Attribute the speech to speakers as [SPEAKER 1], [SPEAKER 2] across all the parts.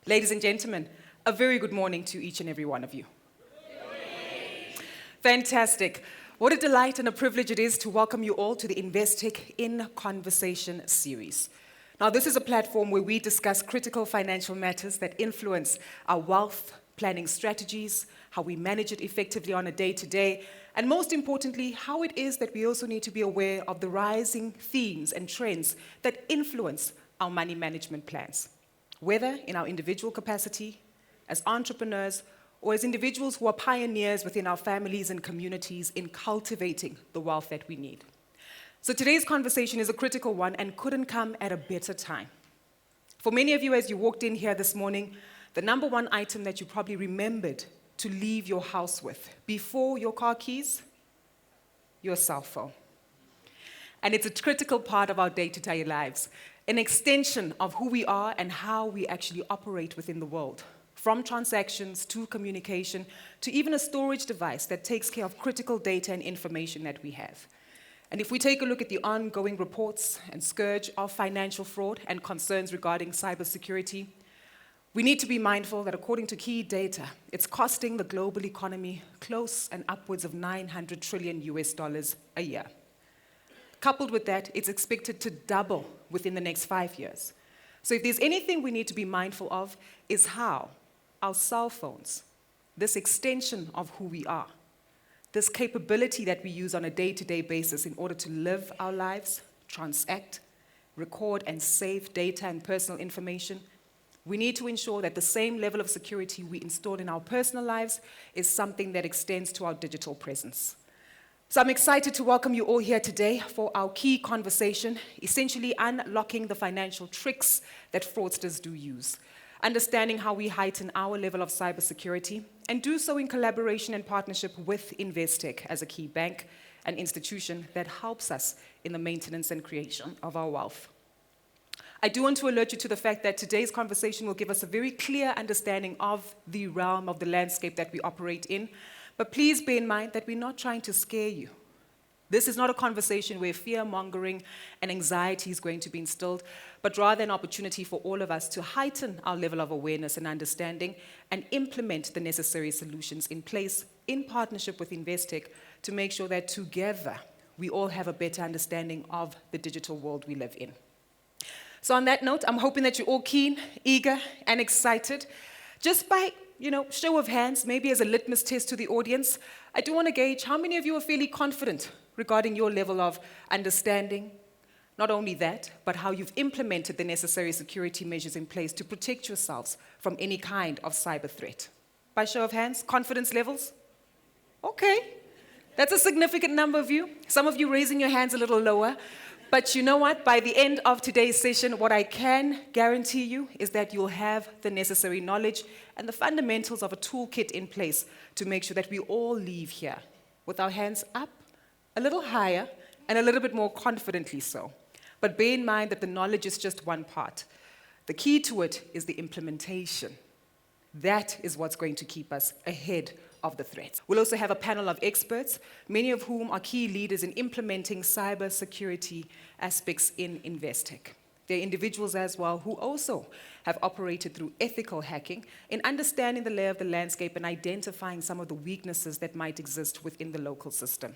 [SPEAKER 1] Ladies and gentlemen, a very good morning to each and every one of you. Fantastic. What a delight and a privilege it is to welcome you all to the Investec in Conversation series. Now, this is a platform where we discuss critical financial matters that influence our wealth planning strategies, how we manage it effectively on a day-to-day, and most importantly, how it is that we also need to be aware of the rising themes and trends that influence our money management plans, whether in our individual capacity, as entrepreneurs, or as individuals who are pioneers within our families and communities in cultivating the wealth that we need. So today's conversation is a critical one and couldn't come at a better time. For many of you, as you walked in here this morning, the number one item that you probably remembered to leave your house with before your car keys, your cell phone. And it's a critical part of our day-to-day lives, an extension of who we are and how we actually operate within the world. From transactions to communication to even a storage device that takes care of critical data and information that we have. And if we take a look at the ongoing reports and scourge of financial fraud and concerns regarding cybersecurity, we need to be mindful that according to key data, it's costing the global economy close and upwards of $900 trillion a year. Coupled with that, it's expected to double within the next 5 years. So if there's anything we need to be mindful of, is how our cell phones, this extension of who we are, this capability that we use on a day-to-day basis in order to live our lives, transact, record and save data and personal information, we need to ensure that the same level of security we install in our personal lives is something that extends to our digital presence. So I'm excited to welcome you all here today for our key conversation, essentially unlocking the financial tricks that fraudsters do use, understanding how we heighten our level of cybersecurity, and do so in collaboration and partnership with Investec as a key bank, an institution that helps us in the maintenance and creation of our wealth. I do want to alert you to the fact that today's conversation will give us a very clear understanding of the realm of the landscape that we operate in, but please bear in mind that we're not trying to scare you. This is not a conversation where fear-mongering and anxiety is going to be instilled, but rather an opportunity for all of us to heighten our level of awareness and understanding and implement the necessary solutions in place in partnership with Investec to make sure that together we all have a better understanding of the digital world we live in. So on that note, I'm hoping that you're all keen, eager, and excited. Just by show of hands, maybe as a litmus test to the audience, I do want to gauge how many of you are fairly confident regarding your level of understanding. Not only that, but how you've implemented the necessary security measures in place to protect yourselves from any kind of cyber threat. By show of hands, confidence levels? Okay, that's a significant number of you. Some of you raising your hands a little lower. But you know what? By the end of today's session, what I can guarantee you is that you'll have the necessary knowledge and the fundamentals of a toolkit in place to make sure that we all leave here with our hands up, a little higher, and a little bit more confidently so. But bear in mind that the knowledge is just one part. The key to it is the implementation. That is what's going to keep us ahead of the threats. We'll also have a panel of experts, many of whom are key leaders in implementing cybersecurity aspects in Investec. They're individuals as well who also have operated through ethical hacking in understanding the lay of the landscape and identifying some of the weaknesses that might exist within the local system.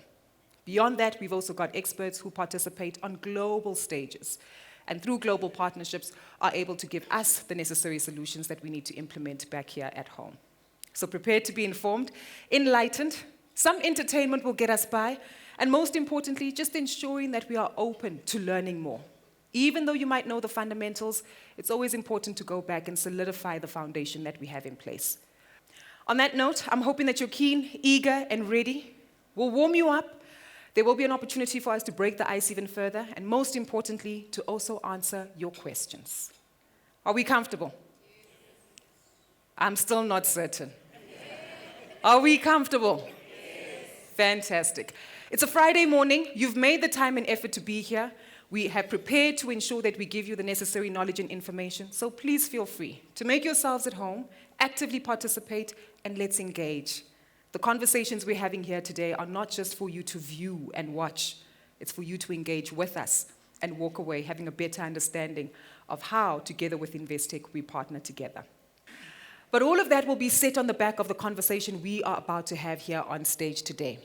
[SPEAKER 1] Beyond that, we've also got experts who participate on global stages and through global partnerships are able to give us the necessary solutions that we need to implement back here at home. So prepare to be informed, enlightened, some entertainment will get us by, and most importantly, just ensuring that we are open to learning more. Even though you might know the fundamentals, it's always important to go back and solidify the foundation that we have in place. On that note, I'm hoping that you're keen, eager, and ready. We'll warm you up. There will be an opportunity for us to break the ice even further, and most importantly, to also answer your questions. Are we comfortable? I'm still not certain. Are we comfortable? Yes. Fantastic. It's a Friday morning. You've made the time and effort to be here. We have prepared to ensure that we give you the necessary knowledge and information. So please feel free to make yourselves at home, actively participate, and let's engage. The conversations we're having here today are not just for you to view and watch. It's for you to engage with us and walk away having a better understanding of how, together with Investec, we partner together. But all of that will be set on the back of the conversation we are about to have here on stage today.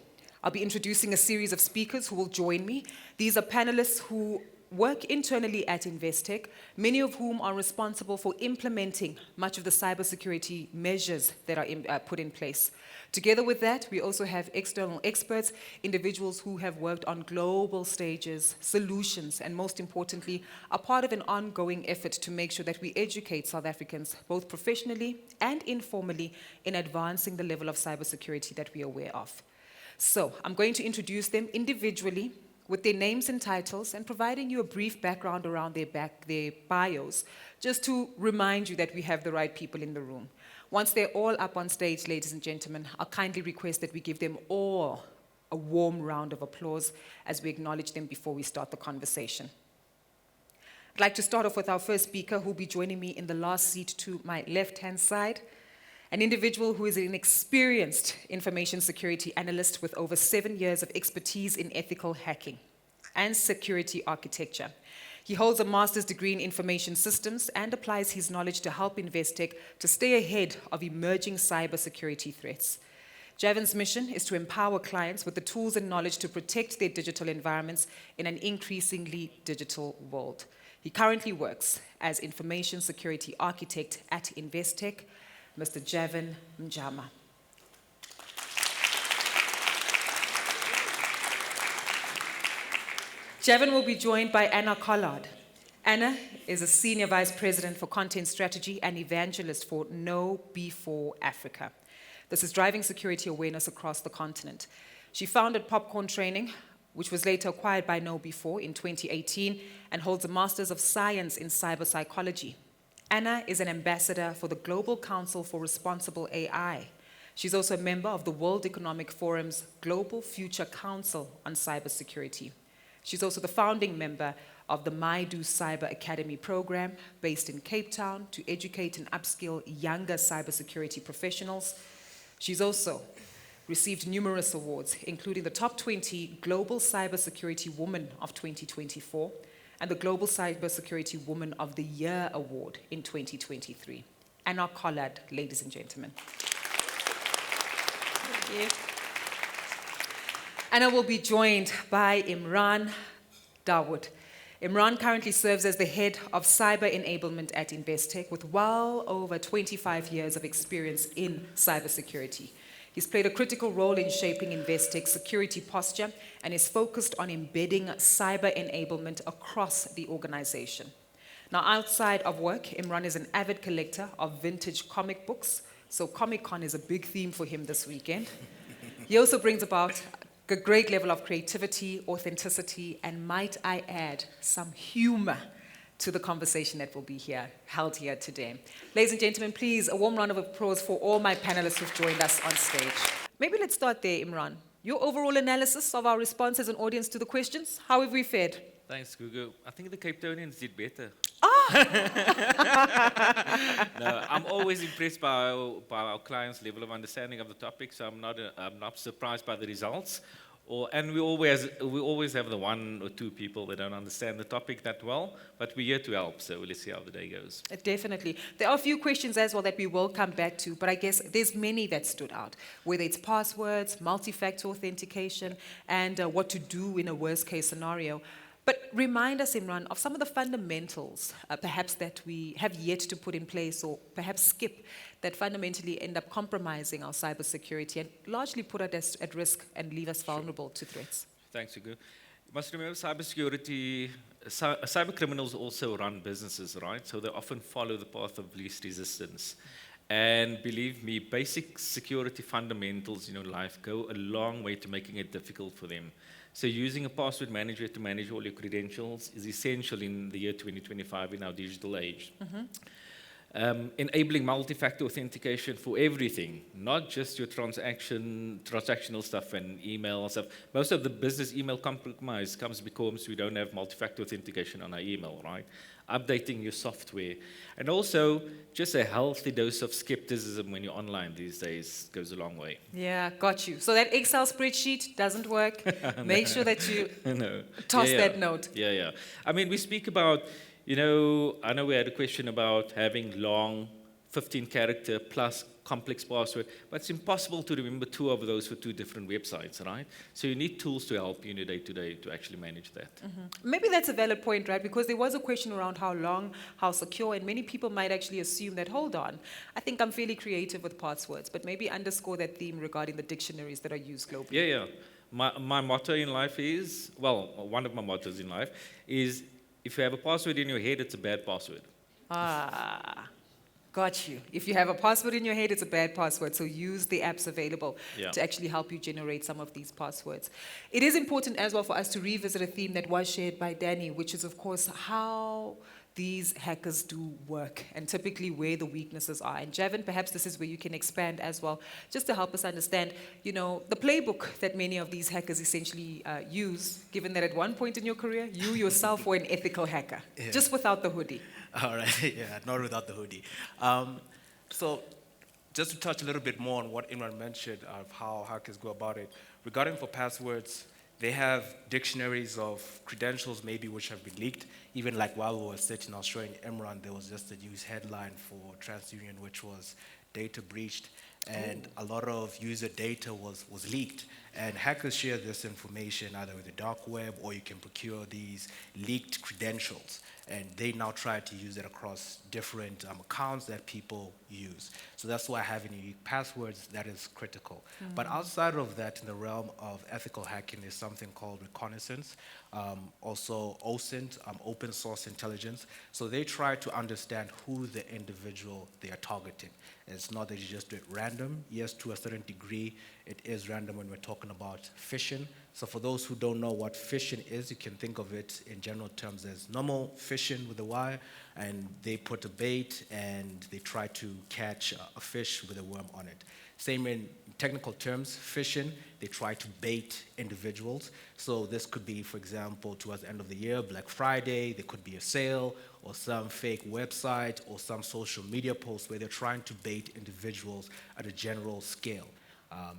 [SPEAKER 1] I'll be introducing a series of speakers who will join me. These are panelists who work internally at Investec, many of whom are responsible for implementing much of the cybersecurity measures that are put in place. Together with that, we also have external experts, individuals who have worked on global stages, solutions, and most importantly, are part of an ongoing effort to make sure that we educate South Africans, both professionally and informally, in advancing the level of cybersecurity that we are aware of. So, I'm going to introduce them individually, with their names and titles, and providing you a brief background around their bios, just to remind you that we have the right people in the room. Once they're all up on stage, ladies and gentlemen, I'll kindly request that we give them all a warm round of applause as we acknowledge them before we start the conversation. I'd like to start off with our first speaker, who will be joining me in the last seat to my left-hand side. An individual who is an experienced information security analyst with over 7 years of expertise in ethical hacking and security architecture. He holds a master's degree in information systems and applies his knowledge to help Investec to stay ahead of emerging cybersecurity threats. Javan's mission is to empower clients with the tools and knowledge to protect their digital environments in an increasingly digital world. He currently works as information security architect at Investec. Mr. Javan Mjama. Javan will be joined by Anna Collard. Anna is a Senior Vice President for Content Strategy and Evangelist for Know Before Africa. This is driving security awareness across the continent. She founded Popcorn Training, which was later acquired by Know Before in 2018, and holds a Master's of Science in Cyber Psychology. Anna is an ambassador for the Global Council for Responsible AI. She's also a member of the World Economic Forum's Global Future Council on Cybersecurity. She's also the founding member of the MyDo Cyber Academy program, based in Cape Town, to educate and upskill younger cybersecurity professionals. She's also received numerous awards, including the Top 20 Global Cybersecurity Woman of 2024, and the Global Cybersecurity Woman of the Year Award in 2023. Anna Collard, ladies and gentlemen. Thank you. Anna will be joined by Imran Dawood. Imran currently serves as the head of cyber enablement at Investec, with well over 25 years of experience in cybersecurity. He's played a critical role in shaping Investec's security posture and is focused on embedding cyber enablement across the organization. Now, outside of work, Imran is an avid collector of vintage comic books, so Comic-Con is a big theme for him this weekend. He also brings about a great level of creativity, authenticity, and might I add, some humor to the conversation that will be held here today. Ladies and gentlemen, please, a warm round of applause for all my panelists who've joined us on stage. Maybe let's start there, Imran. Your overall analysis of our response as an audience to the questions, how have we fared?
[SPEAKER 2] Thanks, Gugu. I think the Cape Townians did better.
[SPEAKER 1] Ah!
[SPEAKER 2] No, I'm always impressed by our clients' level of understanding of the topic, so I'm not surprised by the results. And we always have the one or two people that don't understand the topic that well, but we're here to help, so let's see how the day goes.
[SPEAKER 1] Definitely. There are a few questions as well that we will come back to, but I guess there's many that stood out, whether it's passwords, multi-factor authentication, and what to do in a worst-case scenario. But remind us, Imran, of some of the fundamentals, perhaps that we have yet to put in place, or perhaps skip, that fundamentally end up compromising our cybersecurity and largely put us at risk and leave us vulnerable to threats.
[SPEAKER 2] Thanks, Hugo. You must remember cybersecurity, cyber criminals also run businesses, right? So they often follow the path of least resistance. And believe me, basic security fundamentals in your life go a long way to making it difficult for them. So using a password manager to manage all your credentials is essential in the year 2025 in our digital age. Mm-hmm. Enabling multi-factor authentication for everything, not just your transactional stuff and email stuff. Most of the business email compromise comes because we don't have multi-factor authentication on our email, right? Updating your software. And also, just a healthy dose of skepticism when you're online these days goes a long way.
[SPEAKER 1] Yeah, got you. So that Excel spreadsheet doesn't work. Make sure that you toss that note.
[SPEAKER 2] I mean, we speak about, I know we had a question about having long 15-character plus complex password, but it's impossible to remember two of those for two different websites, right? So you need tools to help you in your day-to-day to actually manage that.
[SPEAKER 1] Maybe that's a valid point, right? Because there was a question around how long, how secure, and many people might actually assume that, hold on, I think I'm fairly creative with passwords, but maybe underscore that theme regarding the dictionaries that are used globally.
[SPEAKER 2] Yeah, yeah. My motto in life is, well, one of my mottos in life is, if you have a password in your head, it's a bad password.
[SPEAKER 1] Ah, got you. If you have a password in your head, it's a bad password. So use the apps available
[SPEAKER 2] Yeah.
[SPEAKER 1] to actually help you generate some of these passwords. It is important as well for us to revisit a theme that was shared by Danny, which is, of course, how these hackers do work and typically where the weaknesses are. And Javin, perhaps this is where you can expand as well, just to help us understand, the playbook that many of these hackers essentially use, given that at one point in your career, you yourself were an ethical hacker,
[SPEAKER 3] Yeah.
[SPEAKER 1] just without the hoodie.
[SPEAKER 3] All right, yeah, not without the hoodie. So, just to touch a little bit more on what Imran mentioned of how hackers go about it, regarding for passwords, they have dictionaries of credentials maybe which have been leaked. Even like while we were sitting, I was showing Imran, there was just a news headline for TransUnion which was data breached, and a lot of user data was leaked. And hackers share this information either with the dark web, or you can procure these leaked credentials. And they now try to use it across different accounts that people use. So that's why having unique passwords, that is critical. But outside of that, in the realm of ethical hacking, there's something called reconnaissance, also OSINT, open source intelligence. So they try to understand who the individual they are targeting. And it's not that you just do it random. Yes, to a certain degree, it is random when we're talking about phishing. So for those who don't know what phishing is, you can think of it in general terms as normal fishing with a Y, and they put a bait and they try to catch a fish with a worm on it. Same in technical terms, phishing, they try to bait individuals. So this could be, for example, towards the end of the year, Black Friday, there could be a sale, or some fake website, or some social media post where they're trying to bait individuals at a general scale.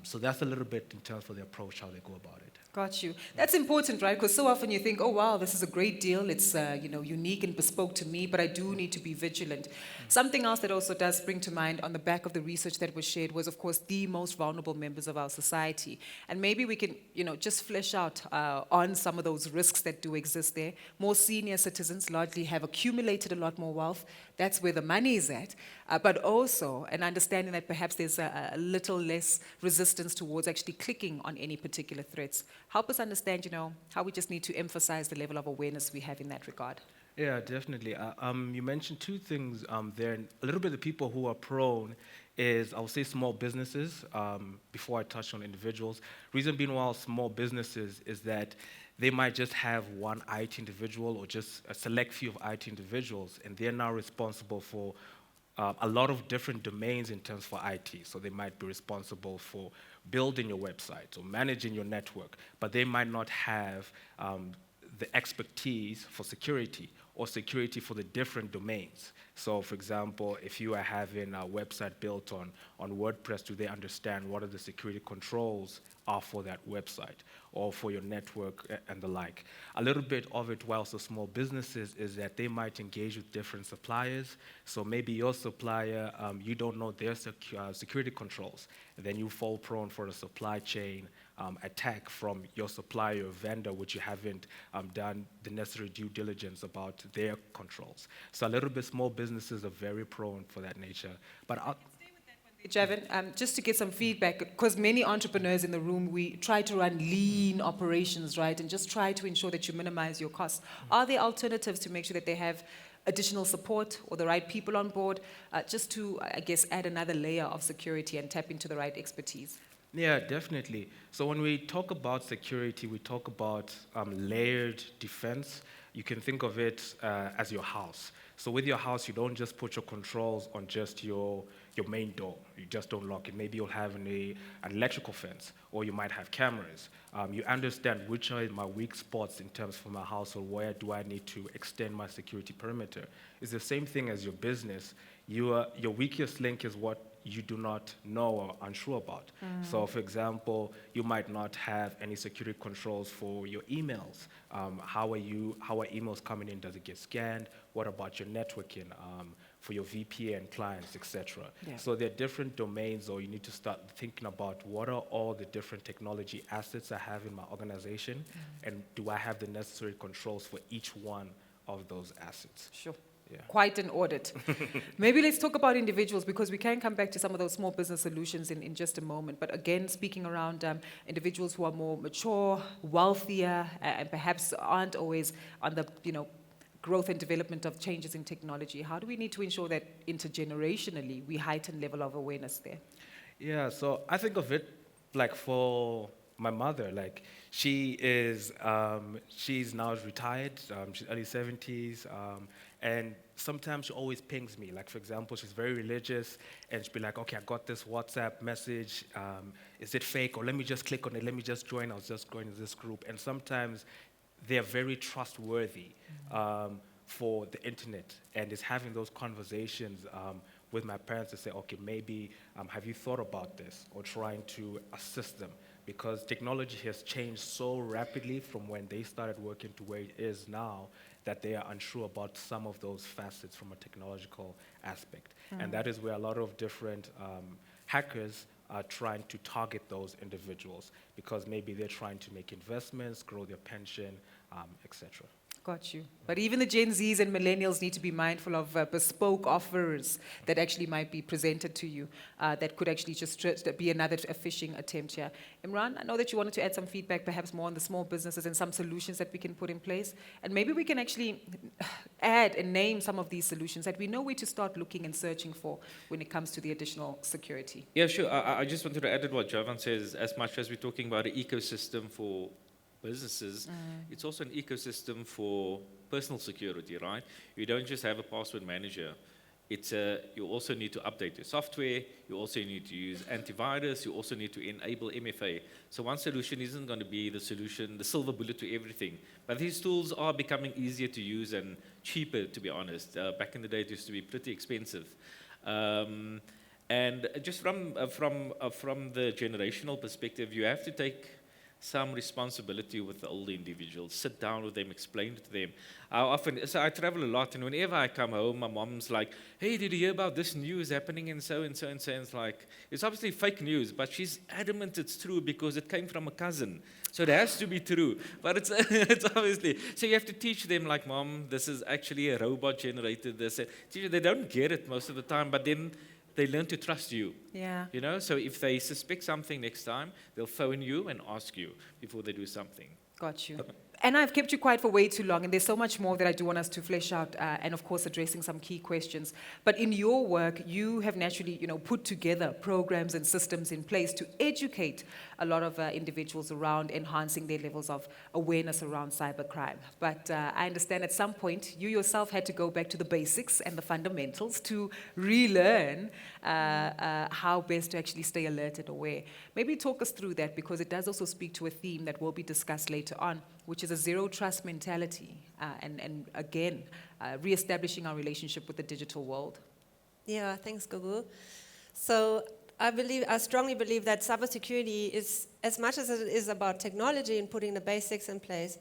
[SPEAKER 3] So that's a little bit in terms of the approach, how they go about it.
[SPEAKER 1] Got you. That's important, right? Because so often you think, oh, wow, this is a great deal. It's, unique and bespoke to me, but I do need to be vigilant. Something else that also does spring to mind on the back of the research that was shared was, of course, the most vulnerable members of our society. And maybe we can, just flesh out on some of those risks that do exist there. More senior citizens largely have accumulated a lot more wealth. That's where the money is at. But also an understanding that perhaps there's a little less resistance towards actually clicking on any particular threats. Help us understand, how we just need to emphasize the level of awareness we have in that regard.
[SPEAKER 3] Yeah, definitely. You mentioned two things there. A little bit of the people who are prone is, I would say, small businesses, before I touch on individuals. Reason being why small businesses is that they might just have one IT individual or just a select few of IT individuals, and they're now responsible for a lot of different domains in terms for IT. So they might be responsible for building your website or managing your network, but they might not have the expertise for security or security for the different domains. So for example, if you are having a website built on WordPress, do they understand what are the security controls are for that website or for your network and the like? A little bit of it, whilst the small businesses, is that they might engage with different suppliers. So maybe your supplier, you don't know their security controls, and then you fall prone for a supply chain attack from your supplier or vendor, which you haven't done the necessary due diligence about their controls. So a little bit small businesses are very prone for that nature. But
[SPEAKER 1] Javin, just to get some feedback, because many entrepreneurs in the room, we try to run lean operations, right, and just try to ensure that you minimize your costs. Are there alternatives to make sure that they have additional support or the right people on board, just to, I guess, add another layer of security and tap into the right expertise?
[SPEAKER 3] Yeah, definitely. So when we talk about security, we talk about layered defense. You can think of it as your house. So with your house, you don't just put your controls on just your main door. You just don't lock it. Maybe you'll have an electrical fence, or you might have cameras. You understand which are my weak spots in terms of my house, or where do I need to extend my security perimeter. It's the same thing as your business. Your weakest link is what you do not know or unsure about. So for example, you might not have any security controls for your emails. How are emails coming in? Does it get scanned? What about your networking? for your VPN clients, etc.
[SPEAKER 1] Yeah.
[SPEAKER 3] So there are different domains, or you need to start thinking about what are all the different technology assets I have in my organization, and do I have the necessary controls for each one of those assets?
[SPEAKER 1] Sure.
[SPEAKER 3] Yeah.
[SPEAKER 1] Quite an audit. Maybe let's talk about individuals, because we can come back to some of those small business solutions in just a moment. But again, speaking around individuals who are more mature, wealthier, and perhaps aren't always on the, growth and development of changes in technology, how do we need to ensure that intergenerationally we heighten level of awareness there?
[SPEAKER 3] Yeah, so I think of it like for my mother, like she's now retired, she's early 70s, and sometimes she always pings me. Like, for example, she's very religious, and she'll be like, okay, I got this WhatsApp message, is it fake? Or let me just click on it, let me just join, I was just going to this group. And sometimes they're very trustworthy for the internet, and it's having those conversations with my parents to say, okay, maybe have you thought about this, or trying to assist them, because technology has changed so rapidly from when they started working to where it is now, that they are unsure about some of those facets from a technological aspect. And that is where a lot of different hackers are trying to target those individuals, because maybe they're trying to make investments, grow their pension, etc.
[SPEAKER 1] Got you. But even the Gen Zs and millennials need to be mindful of bespoke offers that actually might be presented to you that could actually just be another phishing attempt here. Imran, I know that you wanted to add some feedback, perhaps more on the small businesses and some solutions that we can put in place. And maybe we can actually add and name some of these solutions that we know where to start looking and searching for when it comes to the additional security.
[SPEAKER 2] Yeah, sure. I just wanted to add to what Jovan says. As much as we're talking about an ecosystem for businesses, it's also an ecosystem for personal security, right? You don't just have a password manager. You also need to update your software. You also need to use antivirus. You also need to enable MFA. So one solution isn't going to be the solution, the silver bullet to everything. But these tools are becoming easier to use and cheaper, to be honest. Back in the day, it used to be pretty expensive. And just from the generational perspective, you have to take some responsibility with the older individuals. Sit down with them, explain it to them. So I travel a lot, and whenever I come home, my mom's like, hey, did you hear about this news happening and so and so and so? And it's like, it's obviously fake news, but she's adamant it's true because it came from a cousin. So it has to be true. But it's obviously, so you have to teach them, like, Mom, this is actually a robot generated this. They don't get it most of the time, but then they learn to trust you.
[SPEAKER 1] Yeah.
[SPEAKER 2] So if they suspect something next time, they'll phone you and ask you before they do something.
[SPEAKER 1] Got you. And I've kept you quiet for way too long, and there's so much more that I do want us to flesh out, and of course addressing some key questions. But in your work, you have naturally, put together programs and systems in place to educate a lot of individuals around enhancing their levels of awareness around cybercrime. But I understand at some point you yourself had to go back to the basics and the fundamentals to relearn how best to actually stay alert and aware. Maybe talk us through that, because it does also speak to a theme that will be discussed later on, which is a zero trust mentality, and again, reestablishing our relationship with the digital world.
[SPEAKER 4] Yeah, thanks, Gugu. So I strongly believe that cybersecurity is, as much as it is about technology and putting the basics in place,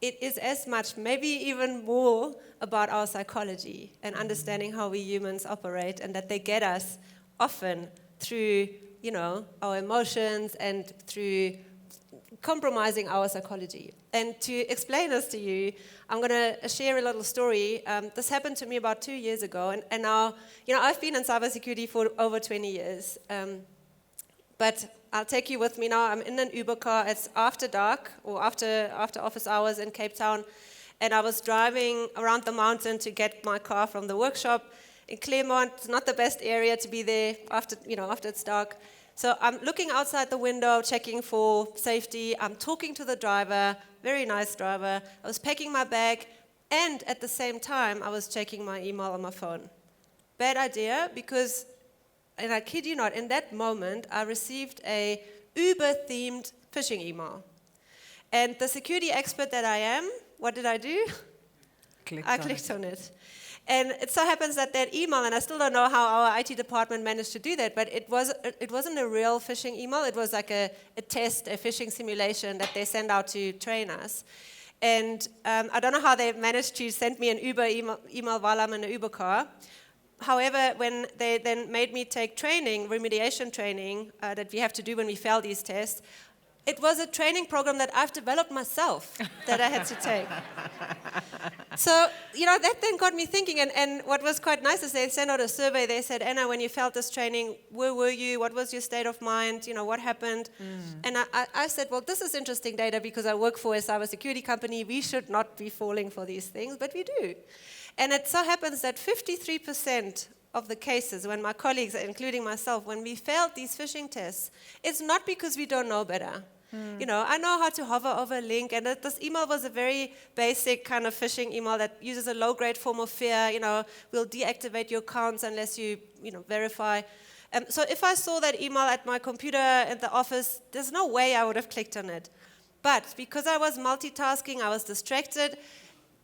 [SPEAKER 4] it is as much, maybe even more, about our psychology and understanding how we humans operate, and that they get us often through, our emotions and through compromising our psychology. And to explain this to you, I'm going to share a little story. This happened to me about 2 years ago, and now, I've been in cybersecurity for over 20 years. But I'll take you with me now. I'm in an Uber car. It's after dark, or after office hours in Cape Town, and I was driving around the mountain to get my car from the workshop in Claremont. It's not the best area to be there after it's dark. So I'm looking outside the window, checking for safety. I'm talking to the driver, very nice driver. I was packing my bag, and at the same time, I was checking my email on my phone. Bad idea, because, and I kid you not, in that moment, I received a Uber-themed phishing email. And the security expert that I am, what did I do? I clicked on it. And it so happens that email, and I still don't know how our IT department managed to do that, but it wasn't a real phishing email. It was like a test, a phishing simulation that they send out to train us. And I don't know how they managed to send me an Uber email while I'm in an Uber car. However, when they then made me take training, remediation training, that we have to do when we fail these tests, it was a training program that I've developed myself that I had to take. So, that then got me thinking. And what was quite nice is they sent out a survey. They said, Anna, when you felt this training, where were you? What was your state of mind? What happened? And I said, well, this is interesting data because I work for a cybersecurity company. We should not be falling for these things, but we do. And it so happens that 53% of the cases, when my colleagues, including myself, when we failed these phishing tests, it's not because we don't know better. I know how to hover over a link, and this email was a very basic kind of phishing email that uses a low-grade form of fear. We'll deactivate your accounts unless you, verify. So if I saw that email at my computer at the office, there's no way I would have clicked on it. But because I was multitasking, I was distracted.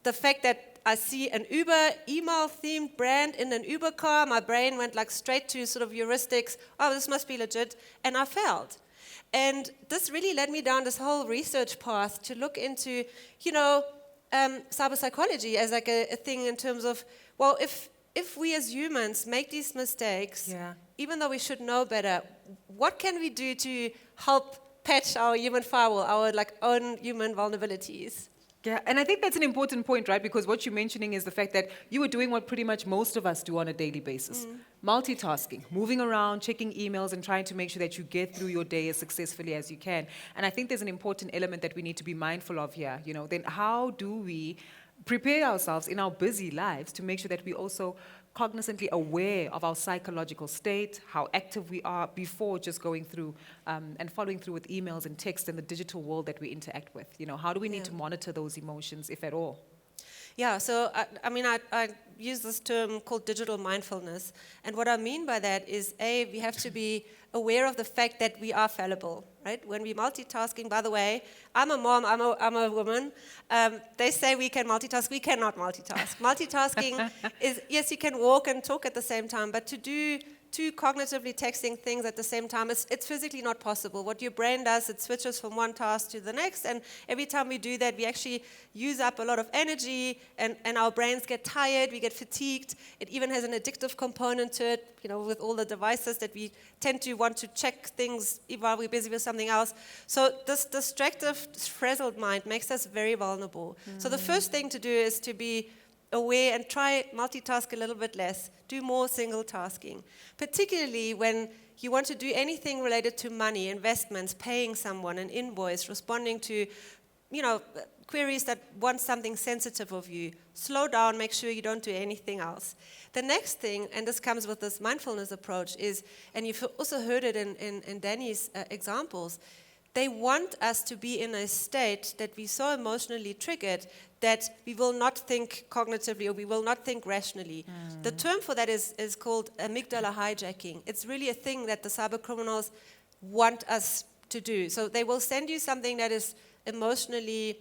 [SPEAKER 4] The fact that I see an Uber email-themed brand in an Uber car, my brain went straight to sort of heuristics. Oh, this must be legit, and I failed. And this really led me down this whole research path to look into, cyber psychology as a thing in terms of, well, if we as humans make these mistakes, even though we should know better, what can we do to help patch our human firewall, our own human vulnerabilities?
[SPEAKER 1] Yeah, and I think that's an important point, right? Because what you're mentioning is the fact that you were doing what pretty much most of us do on a daily basis. Multitasking, moving around, checking emails, and trying to make sure that you get through your day as successfully as you can. And I think there's an important element that we need to be mindful of here. Then how do we prepare ourselves in our busy lives to make sure that we also cognizantly aware of our psychological state, how active we are before just going through and following through with emails and text in the digital world that we interact with. How do we need to monitor those emotions, if at all?
[SPEAKER 4] Yeah, so I use this term called digital mindfulness. And what I mean by that is, we have to be aware of the fact that we are fallible, right? When we're multitasking, by the way, I'm a mom, I'm a woman. They say we can multitask. We cannot multitask. Multitasking is, yes, you can walk and talk at the same time, but to do two cognitively texting things at the same time, it's physically not possible. What your brain does, it switches from one task to the next, and every time we do that, we actually use up a lot of energy, and our brains get tired, we get fatigued. It even has an addictive component to it, with all the devices that we tend to want to check things while we're busy with something else. So this distractive, frazzled mind makes us very vulnerable. So the first thing to do is to be aware and try multitask a little bit less. Do more single tasking, particularly when you want to do anything related to money, investments, paying someone, an invoice, responding to, queries that want something sensitive of you. Slow down, make sure you don't do anything else. The next thing, and this comes with this mindfulness approach, is, and you've also heard it in Danny's examples, they want us to be in a state that we're so emotionally triggered that we will not think cognitively or we will not think rationally. The term for that is called amygdala hijacking. It's really a thing that the cyber criminals want us to do. So they will send you something that is emotionally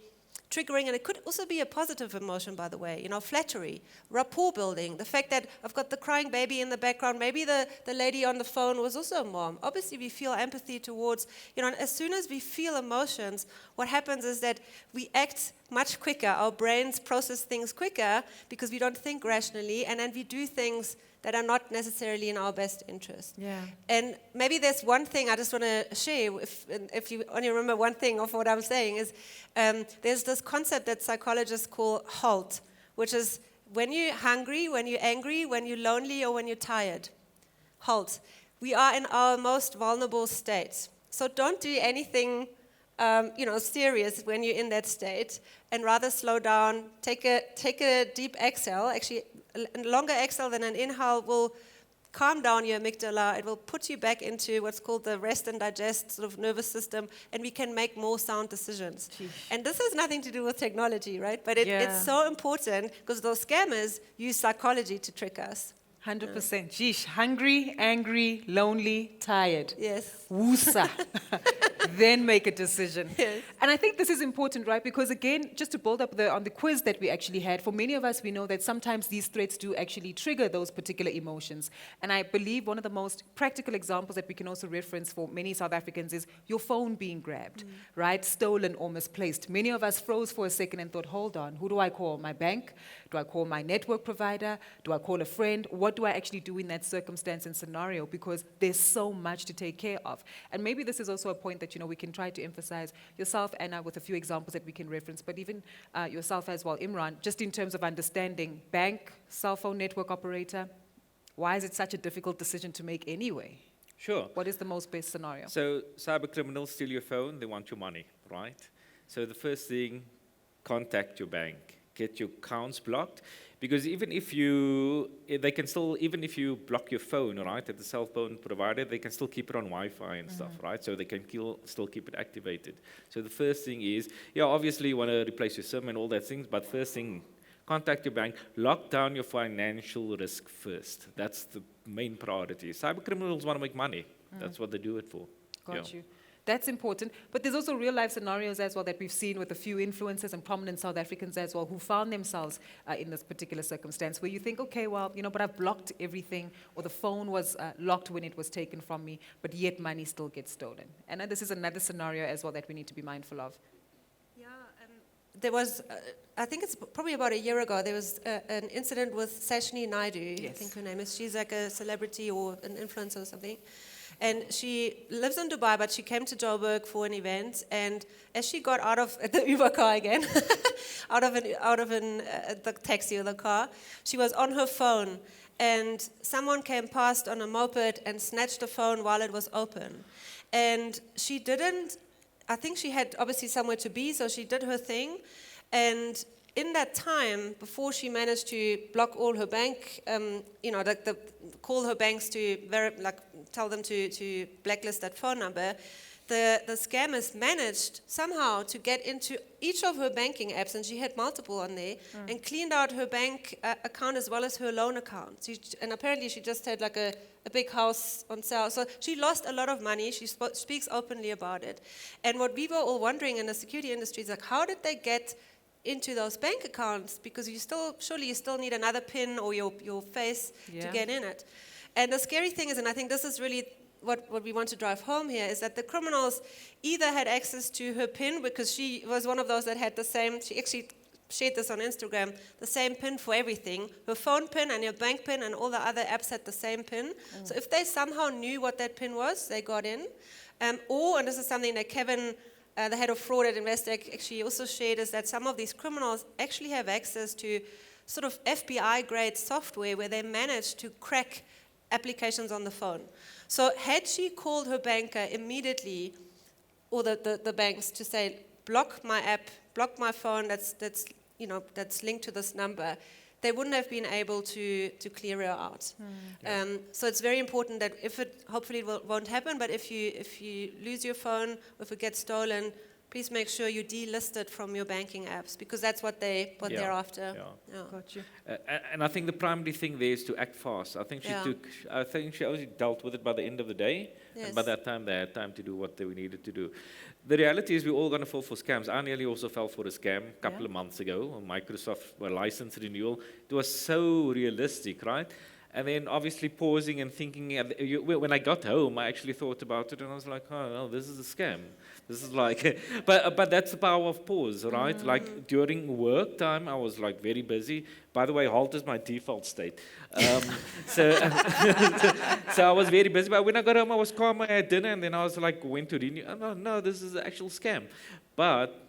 [SPEAKER 4] triggering, and it could also be a positive emotion, by the way, flattery, rapport building, the fact that I've got the crying baby in the background, maybe the lady on the phone was also a mom. Obviously, we feel empathy towards, and as soon as we feel emotions, what happens is that we act much quicker. Our brains process things quicker because we don't think rationally, and then we do things that are not necessarily in our best interest.
[SPEAKER 1] Yeah.
[SPEAKER 4] And maybe there's one thing I just want to share, if you only remember one thing of what I'm saying, is there's this concept that psychologists call HALT, which is when you're hungry, when you're angry, when you're lonely, or when you're tired. HALT. We are in our most vulnerable state. So don't do anything serious when you're in that state, and rather slow down, take a deep exhale. Actually, a longer exhale than an inhale will calm down your amygdala. It will put you back into what's called the rest and digest sort of nervous system, and we can make more sound decisions.
[SPEAKER 1] Sheesh.
[SPEAKER 4] And this has nothing to do with technology, right? But it's so important because those scammers use psychology to trick us.
[SPEAKER 1] 100%. Sheesh, hungry, angry, lonely, tired.
[SPEAKER 4] Yes.
[SPEAKER 1] Woosa. Then make a decision.
[SPEAKER 4] Yes.
[SPEAKER 1] And I think this is important, right? Because again, just to build up on the quiz that we actually had, for many of us, we know that sometimes these threats do actually trigger those particular emotions. And I believe one of the most practical examples that we can also reference for many South Africans is your phone being grabbed, right? Stolen or misplaced. Many of us froze for a second and thought, hold on, who do I call? My bank? Do I call my network provider? Do I call a friend? What do I actually do in that circumstance and scenario? Because there's so much to take care of. And maybe this is also a point that, we can try to emphasize yourself, Anna, with a few examples that we can reference, but even yourself as well, Imran, just in terms of understanding bank, cell phone network operator, why is it such a difficult decision to make anyway?
[SPEAKER 2] Sure.
[SPEAKER 1] What is the most best scenario?
[SPEAKER 2] So cyber criminals steal your phone, they want your money, right? So the first thing, contact your bank. Get your accounts blocked, because even if you block your phone, right, at the cell phone provider, they can still keep it on Wi-Fi and stuff, right? So they can still keep it activated. So the first thing is, obviously you want to replace your SIM and all that things, but first thing, contact your bank, lock down your financial risk first. That's the main priority. Cyber criminals want to make money. That's what they do it for.
[SPEAKER 1] Got you. That's important. But there's also real life scenarios as well that we've seen with a few influencers and prominent South Africans as well who found themselves in this particular circumstance where you think, okay, well, but I've blocked everything, or the phone was locked when it was taken from me, but yet money still gets stolen. And this is another scenario as well that we need to be mindful of.
[SPEAKER 4] Yeah, there was, I think it's probably about a year ago, there was an incident with Sashni Naidu,
[SPEAKER 1] Yes.
[SPEAKER 4] I think her name is. She's like a celebrity or an influencer or something. And she lives in Dubai, but she came to Joburg for an event. And as she got out of the Uber car again, out of the taxi or the car, she was on her phone. And someone came past on a moped and snatched the phone while it was open. And she didn't, I think she had obviously somewhere to be, so she did her thing. And in that time, before she managed to block all her bank, call her banks to tell them to blacklist that phone number, the scammers managed somehow to get into each of her banking apps, and she had multiple on there, and cleaned out her bank account as well as her loan account. And apparently she just had like a big house on sale. So she lost a lot of money. She speaks openly about it. And what we were all wondering in the security industry is how did they get into those bank accounts, because surely you still need another PIN or your face to get in it. And the scary thing is, and I think this is really what we want to drive home here, is that the criminals either had access to her PIN, because she was one of those that had the same, she actually shared this on Instagram, the same PIN for everything. Her phone PIN and your bank PIN and all the other apps had the same PIN. So if they somehow knew what that PIN was, they got in. And this is something that Kevin, the head of fraud at Investec, actually also shared, is that some of these criminals actually have access to sort of FBI-grade software where they manage to crack applications on the phone. So had she called her banker immediately, or the banks, to say, block my app, block my phone that's linked to this number, they wouldn't have been able to clear her out. So it's very important that hopefully it won't happen, but if you lose your phone, or if it gets stolen, please make sure you delist it from your banking apps, because that's what they're after.
[SPEAKER 2] Yeah.
[SPEAKER 1] Got you.
[SPEAKER 2] And I think the primary thing there is to act fast. I think she only dealt with it by the end of the day,
[SPEAKER 4] Yes.
[SPEAKER 2] and by that time they had time to do what they needed to do. The reality is we're all going to fall for scams. I nearly also fell for a scam a couple of months ago on Microsoft license renewal. It was so realistic, right? And then obviously pausing and thinking, when I got home, I actually thought about it, and I was like, oh, no, this is a scam. This is like, but that's the power of pause, right? Like during work time, I was like very busy. By the way, halt is my default state. So I was very busy. But when I got home, I was calm. I had dinner, and then I was like, went to renew. Oh, no, this is an actual scam. But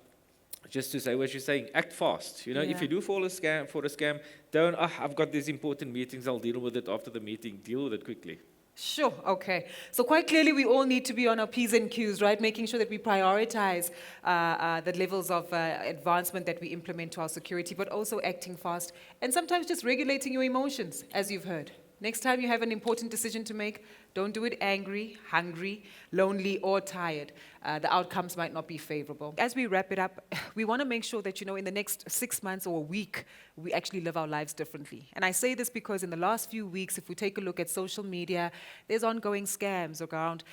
[SPEAKER 2] just to say what you're saying, act fast. If you do fall for a scam, don't, I've got these important meetings, I'll deal with it after the meeting. Deal with it quickly.
[SPEAKER 1] Sure, okay. So quite clearly we all need to be on our P's and Q's, right? Making sure that we prioritize the levels of advancement that we implement to our security, but also acting fast. And sometimes just regulating your emotions, as you've heard. Next time you have an important decision to make, Don't do it angry, hungry, lonely, or tired. The outcomes might not be favorable. As we wrap it up, we want to make sure that, in the next 6 months or a week, we actually live our lives differently. And I say this because in the last few weeks, if we take a look at social media, there's ongoing scams around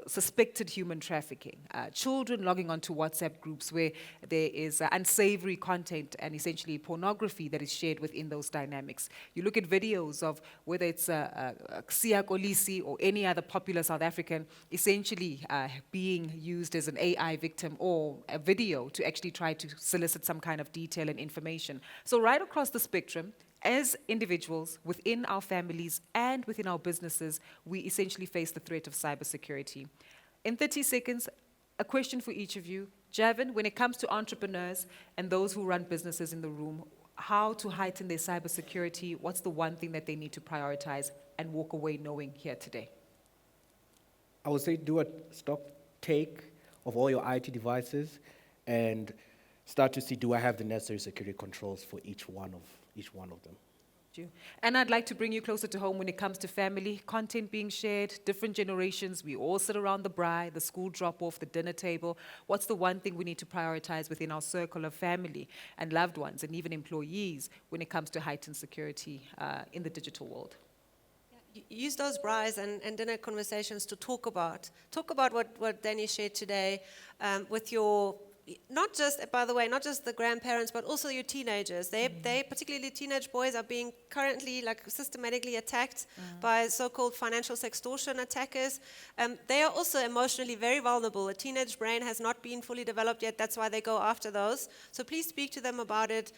[SPEAKER 1] suspected human trafficking, children logging onto WhatsApp groups where there is unsavory content and essentially pornography that is shared within those dynamics. You look at videos of whether it's Sia Kolisi or any other popular South African essentially being used as an AI victim or a video to actually try to solicit some kind of detail and information. So right across the spectrum, as individuals, within our families and within our businesses, we essentially face the threat of cybersecurity. In 30 seconds, a question for each of you. Javin, when it comes to entrepreneurs and those who run businesses in the room, how to heighten their cybersecurity, what's the one thing that they need to prioritize and walk away knowing here today?
[SPEAKER 5] I would say do a stock take of all your IT devices and start to see, do I have the necessary security controls for each one of them?
[SPEAKER 1] And I'd like to bring you closer to home when it comes to family, content being shared, different generations. We all sit around the braai, the school drop-off, the dinner table. What's the one thing we need to prioritize within our circle of family and loved ones and even employees when it comes to heightened security in the digital world?
[SPEAKER 4] Use those braais and dinner conversations to talk about what Danny shared today with your, not just, by the way, not just the grandparents, but also your teenagers. They particularly teenage boys, are being currently systematically attacked by so-called financial sextortion attackers. They are also emotionally very vulnerable. A teenage brain has not been fully developed yet. That's why they go after those. So please speak to them about it.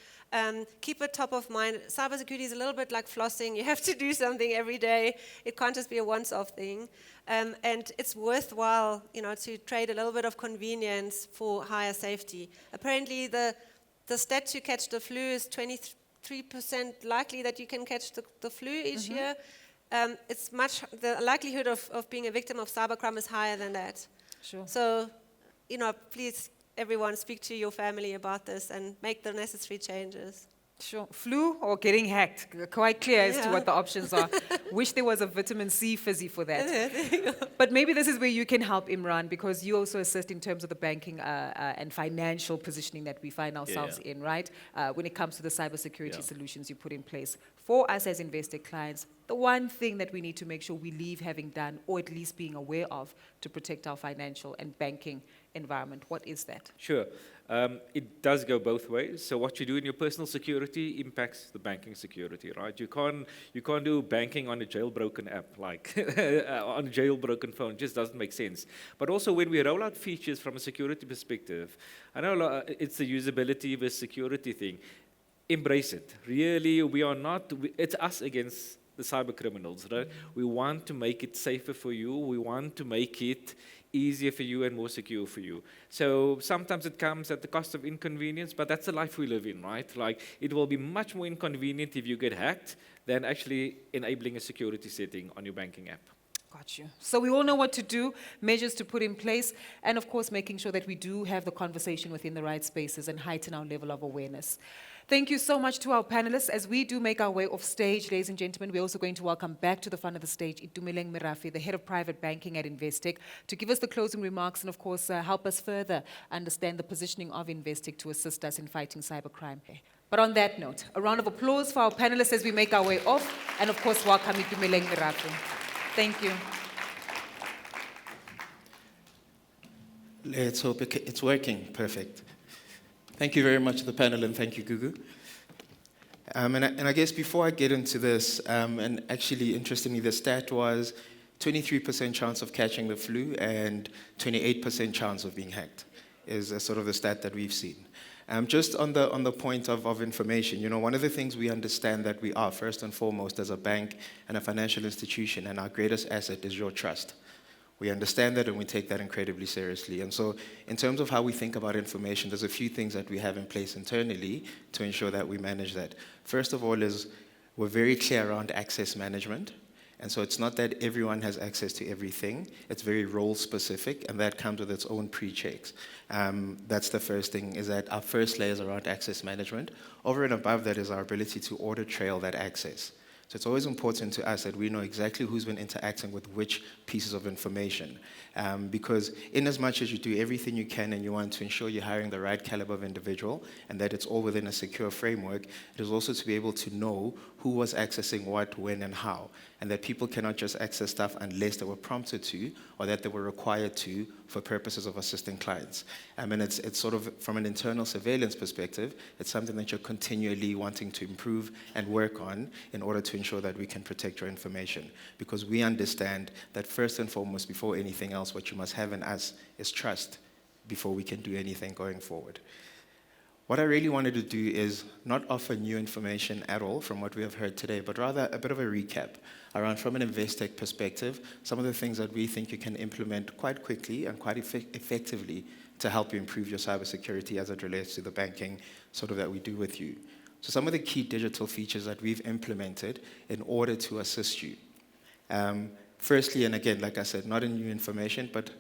[SPEAKER 4] Keep it top of mind. Cybersecurity is a little bit like flossing. You have to do something every day. It can't just be a once-off thing. And it's worthwhile, to trade a little bit of convenience for higher safety. Apparently, the stat to catch the flu is 23% likely that you can catch the flu each year. The likelihood of being a victim of cybercrime is higher than that.
[SPEAKER 1] Sure.
[SPEAKER 4] So, please, everyone, speak to your family about this and make the necessary changes.
[SPEAKER 1] Sure. Flu or getting hacked? Quite clear as to what the options are. Wish there was a vitamin C fizzy for that. But maybe this is where you can help, Imran, because you also assist in terms of the banking and financial positioning that we find ourselves in, right? When it comes to the cybersecurity solutions you put in place. For us as Investec clients, the one thing that we need to make sure we leave having done, or at least being aware of, to protect our financial and banking environment, what is that?
[SPEAKER 2] Sure. It does go both ways. So what you do in your personal security impacts the banking security, right? You can't do banking on a jailbroken app, like on a jailbroken phone. It just doesn't make sense. But also when we roll out features from a security perspective, I know it's the usability versus security thing. Embrace it. Really, it's us against the cyber criminals, right? We want to make it safer for you. We want to make it easier for you and more secure for you. So sometimes it comes at the cost of inconvenience, but that's the life we live in, right? Like, it will be much more inconvenient if you get hacked than actually enabling a security setting on your banking app.
[SPEAKER 1] Got you. So we all know what to do, measures to put in place, and of course making sure that we do have the conversation within the right spaces and heighten our level of awareness. Thank you so much to our panelists. As we do make our way off stage, ladies and gentlemen, we're also going to welcome back to the front of the stage Itumeleng Merafe, the Head of Private Banking at Investec, to give us the closing remarks and, of course, help us further understand the positioning of Investec to assist us in fighting cybercrime. But on that note, a round of applause for our panelists as we make our way off, and, of course, welcome Itumeleng Merafe. Thank you.
[SPEAKER 6] Let's hope it's working. Perfect. Thank you very much to the panel, and thank you, Gugu. And I guess before I get into this, and actually, interestingly, the stat was 23% chance of catching the flu and 28% chance of being hacked is sort of the stat that we've seen. Just on the point of information, one of the things we understand that we are, first and foremost, as a bank and a financial institution, and our greatest asset is your trust. We understand that and we take that incredibly seriously. And so in terms of how we think about information, there's a few things that we have in place internally to ensure that we manage that. First of all is we're very clear around access management. And so it's not that everyone has access to everything. It's very role specific, and that comes with its own pre-checks. That's the first thing, is that our first layer is around access management. Over and above that is our ability to audit trail that access. So it's always important to us that we know exactly who's been interacting with which pieces of information. Because in as much as you do everything you can and you want to ensure you're hiring the right caliber of individual and that it's all within a secure framework, it is also to be able to know who was accessing what, when, and how. And that people cannot just access stuff unless they were prompted to or that they were required to for purposes of assisting clients. And it's sort of, from an internal surveillance perspective, it's something that you're continually wanting to improve and work on in order to ensure that we can protect your information. Because we understand that first and foremost, before anything else, what you must have in us is trust before we can do anything going forward. What I really wanted to do is not offer new information at all from what we have heard today, but rather a bit of a recap around, from an Investec perspective, some of the things that we think you can implement quite quickly and quite effectively to help you improve your cybersecurity as it relates to the banking sort of that we do with you. So some of the key digital features that we've implemented in order to assist you. Firstly, and again, like I said, not in new information, but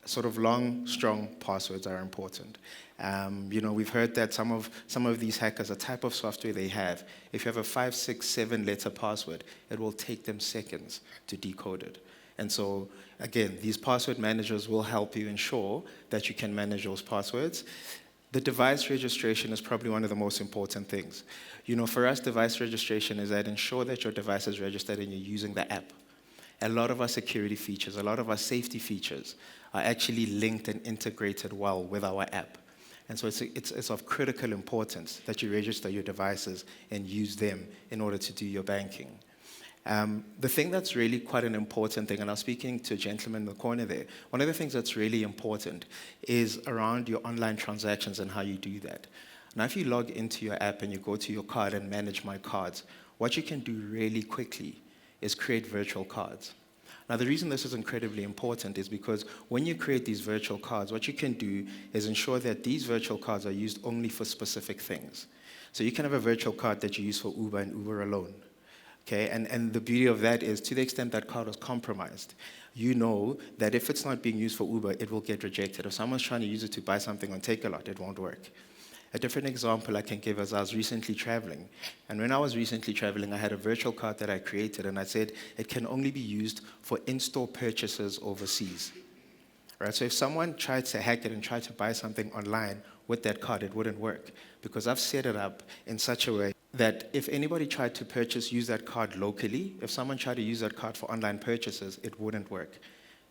[SPEAKER 6] sort of long, strong passwords are important. We've heard that some of these hackers, the type of software they have, if you have a 5, 6, 7-letter password, it will take them seconds to decode it. And so, again, these password managers will help you ensure that you can manage those passwords. The device registration is probably one of the most important things. For us, device registration is that ensure that your device is registered and you're using the app. A lot of our security features, a lot of our safety features are actually linked and integrated well with our app. And so it's of critical importance that you register your devices and use them in order to do your banking. The thing that's really quite an important thing, and I was speaking to a gentleman in the corner there, one of the things that's really important is around your online transactions and how you do that. Now, if you log into your app and you go to your card and manage my cards, what you can do really quickly is create virtual cards. Now, the reason this is incredibly important is because when you create these virtual cards, what you can do is ensure that these virtual cards are used only for specific things. So you can have a virtual card that you use for Uber and Uber alone. Okay, and the beauty of that is, to the extent that card was compromised, you know that if it's not being used for Uber, it will get rejected. If someone's trying to use it to buy something on Take-A-Lot, it won't work. A different example I can give is I was recently traveling. And when I was recently traveling, I had a virtual card that I created, and I said it can only be used for in-store purchases overseas. Right? So if someone tried to hack it and tried to buy something online with that card, it wouldn't work, because I've set it up in such a way that if anybody tried to use that card locally, if someone tried to use that card for online purchases, it wouldn't work.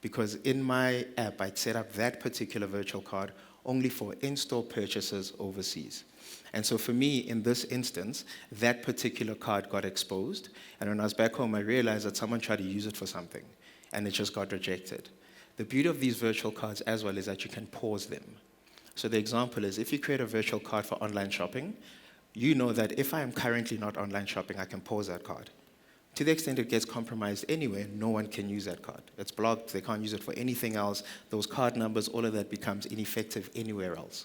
[SPEAKER 6] Because in my app, I'd set up that particular virtual card only for in-store purchases overseas. And so for me, in this instance, that particular card got exposed. And when I was back home, I realized that someone tried to use it for something, and it just got rejected. The beauty of these virtual cards as well is that you can pause them. So the example is, if you create a virtual card for online shopping, you know that if I am currently not online shopping, I can pause that card. To the extent it gets compromised anywhere, no one can use that card. It's blocked, they can't use it for anything else. Those card numbers, all of that becomes ineffective anywhere else.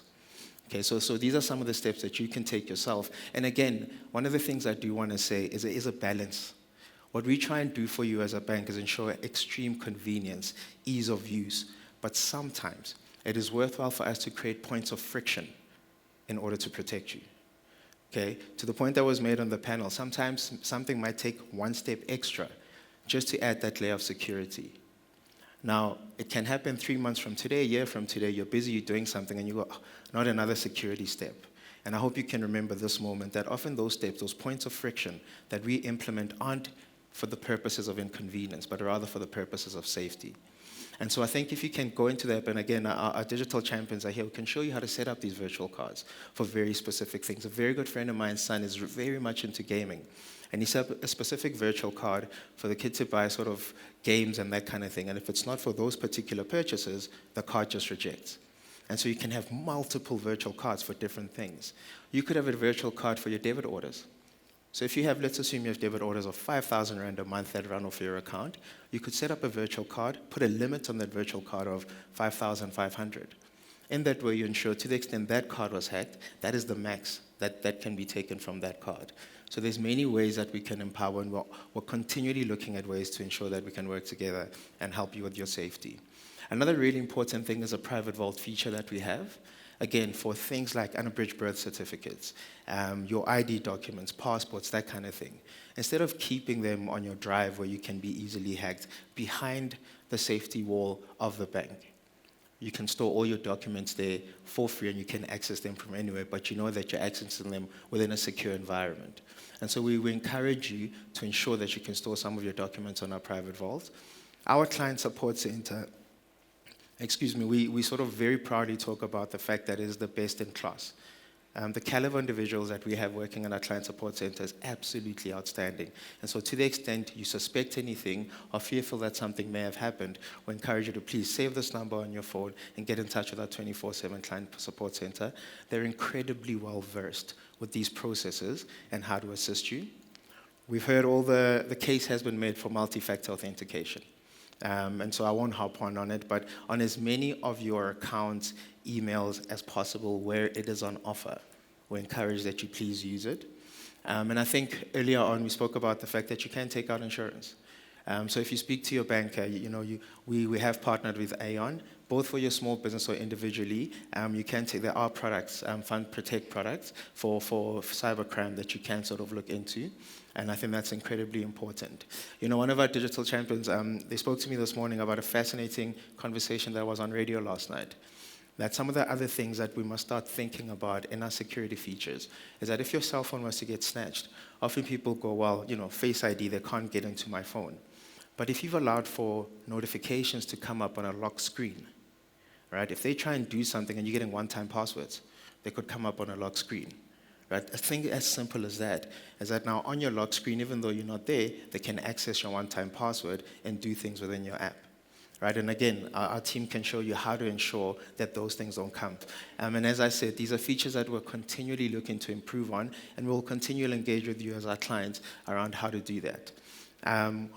[SPEAKER 6] Okay, so these are some of the steps that you can take yourself. And again, one of the things I do want to say is there is a balance. What we try and do for you as a bank is ensure extreme convenience, ease of use, but sometimes it is worthwhile for us to create points of friction in order to protect you. Okay, to the point that was made on the panel, sometimes something might take one step extra just to add that layer of security. Now, it can happen 3 months from today, a year from today, you're busy, you're doing something, and you go, oh, not another security step. And I hope you can remember this moment, that often those steps, those points of friction that we implement aren't for the purposes of inconvenience, but rather for the purposes of safety. And so I think if you can go into the app, and again, our digital champions are here, we can show you how to set up these virtual cards for very specific things. A very good friend of mine's son is very much into gaming. And he set up a specific virtual card for the kid to buy sort of games and that kind of thing. And if it's not for those particular purchases, the card just rejects. And so you can have multiple virtual cards for different things. You could have a virtual card for your debit orders. So if you have, let's assume you have debit orders of 5,000 Rand a month that run off your account, you could set up a virtual card, put a limit on that virtual card of 5,500. In that way, you ensure, to the extent that card was hacked, that is the max that can be taken from that card. So there's many ways that we can empower, and we're continually looking at ways to ensure that we can work together and help you with your safety. Another really important thing is a private vault feature that we have. again, for things like unabridged birth certificates, your ID documents, passports, that kind of thing. Instead of keeping them on your drive where you can be easily hacked behind the safety wall of the bank, you can store all your documents there for free and you can access them from anywhere, but you know that you're accessing them within a secure environment. And so we encourage you to ensure that you can store some of your documents on our private vaults. Our client support center, we sort of very proudly talk about the fact that it is the best in class. The caliber individuals that we have working in our client support center is absolutely outstanding. And so to the extent you suspect anything or fearful that something may have happened, we encourage you to please save this number on your phone and get in touch with our 24/7 client support center. They're incredibly well versed with these processes and how to assist you. We've heard all the case has been made for multi-factor authentication. And so I won't hop on it, but on as many of your accounts, emails as possible where it is on offer, we encourage that you please use it. And I think earlier on we spoke about the fact that you can take out insurance. So if you speak to your banker, we have partnered with Aon, both for your small business or individually. You can take, there are products, fund protect products for cybercrime that you can sort of look into. And I think that's incredibly important. One of our digital champions, they spoke to me this morning about a fascinating conversation that was on radio last night. That some of the other things that we must start thinking about in our security features is that if your cell phone was to get snatched, often people go, well, Face ID, they can't get into my phone. But if you've allowed for notifications to come up on a lock screen, right? If they try and do something and you're getting one-time passwords, they could come up on a lock screen. Right? A thing as simple as that is that now on your lock screen, even though you're not there, they can access your one-time password and do things within your app. Right? And again, our team can show you how to ensure that those things don't come. And as I said, these are features that we're continually looking to improve on, and we'll continue to engage with you as our clients around how to do that.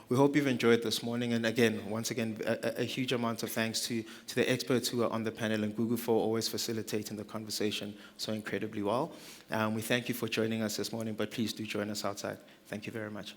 [SPEAKER 6] We hope you've enjoyed this morning, and again, once again, a huge amount of thanks to the experts who are on the panel and Gugu for always facilitating the conversation so incredibly well. We thank you for joining us this morning, but please do join us outside. Thank you very much.